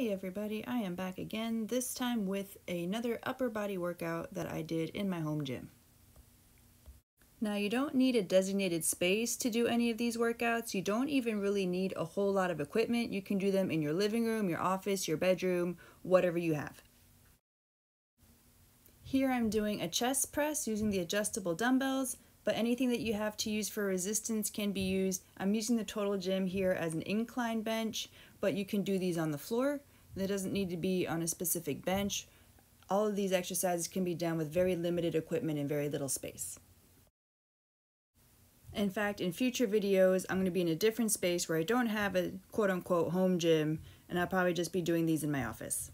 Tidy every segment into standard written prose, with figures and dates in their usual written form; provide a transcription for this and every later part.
Hey everybody, I am back again, this time with another upper body workout that I did in my home gym. Now you don't need a designated space to do any of these workouts. You don't even really need a whole lot of equipment. You can do them in your living room, your office, your bedroom, whatever you have. Here I'm doing a chest press using the adjustable dumbbells, but anything that you have to use for resistance can be used. I'm using the Total Gym here as an incline bench, but you can do these on the floor. It doesn't need to be on a specific bench. All of these exercises can be done with very limited equipment and very little space. In fact, in future videos, I'm going to be in a different space where I don't have a quote-unquote home gym, and I'll probably just be doing these in my office.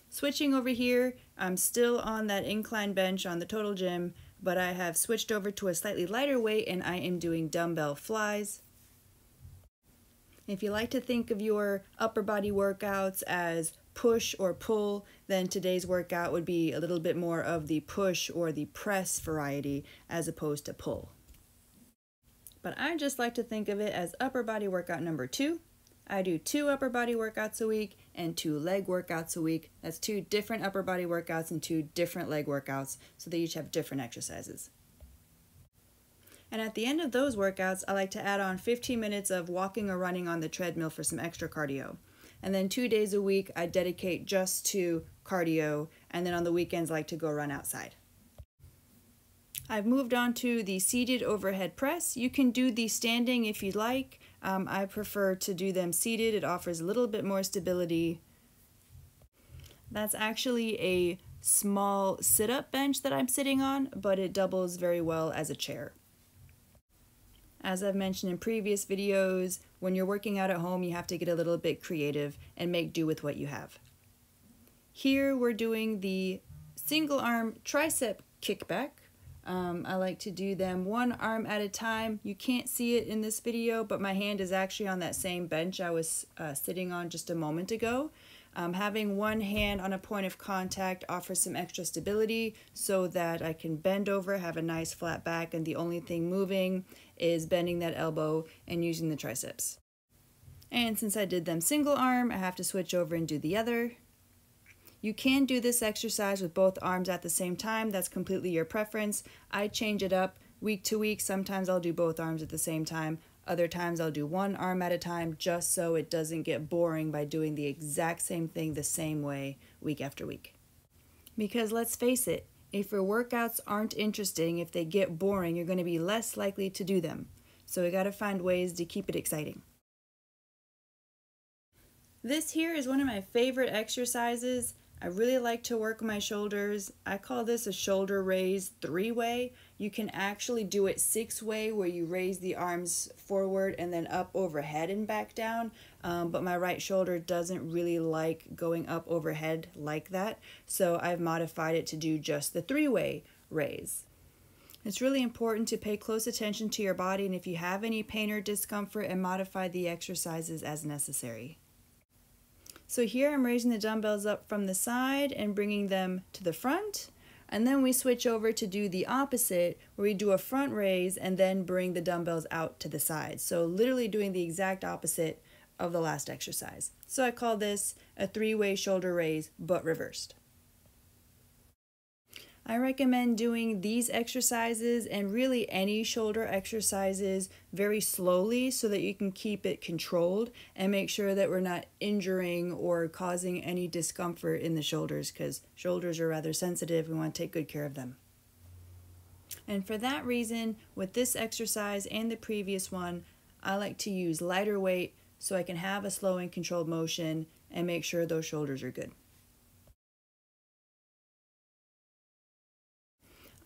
Switching over here, I'm still on that incline bench on the Total Gym, but I have switched over to a slightly lighter weight and I am doing dumbbell flies. If you like to think of your upper body workouts as push or pull, then today's workout would be a little bit more of the push or the press variety as opposed to pull. But I just like to think of it as upper body workout number 2. I do 2 upper body workouts a week and 2 leg workouts a week. That's 2 different upper body workouts and 2 different leg workouts, so they each have different exercises. And at the end of those workouts, I like to add on 15 minutes of walking or running on the treadmill for some extra cardio. And then 2 days a week, I dedicate just to cardio, and then on the weekends, I like to go run outside. I've moved on to the seated overhead press. You can do the standing if you'd like. I prefer to do them seated. It offers a little bit more stability. That's actually a small sit-up bench that I'm sitting on, but it doubles very well as a chair. As I've mentioned in previous videos, when you're working out at home, you have to get a little bit creative and make do with what you have. Here we're doing the single arm tricep kickback. I like to do them one arm at a time. You can't see it in this video, but my hand is actually on that same bench I was sitting on just a moment ago. Having one hand on a point of contact offers some extra stability so that I can bend over, have a nice flat back, and the only thing moving is bending that elbow and using the triceps. And since I did them single arm, I have to switch over and do the other. You can do this exercise with both arms at the same time. That's completely your preference. I change it up week to week. Sometimes I'll do both arms at the same time. Other times I'll do one arm at a time just so it doesn't get boring by doing the exact same thing the same way week after week. Because let's face it, if your workouts aren't interesting, if they get boring, you're going to be less likely to do them. So we got to find ways to keep it exciting. This here is one of my favorite exercises. I really like to work my shoulders. I call this a shoulder raise 3-way. You can actually do it 6-way where you raise the arms forward and then up overhead and back down. But my right shoulder doesn't really like going up overhead like that. So I've modified it to do just the 3-way raise. It's really important to pay close attention to your body, and if you have any pain or discomfort, and modify the exercises as necessary. So here I'm raising the dumbbells up from the side and bringing them to the front. And then we switch over to do the opposite, where we do a front raise and then bring the dumbbells out to the side. So literally doing the exact opposite of the last exercise. So I call this a 3-way shoulder raise, but reversed. I recommend doing these exercises and really any shoulder exercises very slowly so that you can keep it controlled and make sure that we're not injuring or causing any discomfort in the shoulders, because shoulders are rather sensitive. We want to take good care of them. And for that reason, with this exercise and the previous one, I like to use lighter weight so I can have a slow and controlled motion and make sure those shoulders are good.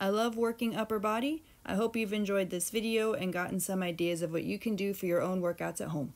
I love working upper body. I hope you've enjoyed this video and gotten some ideas of what you can do for your own workouts at home.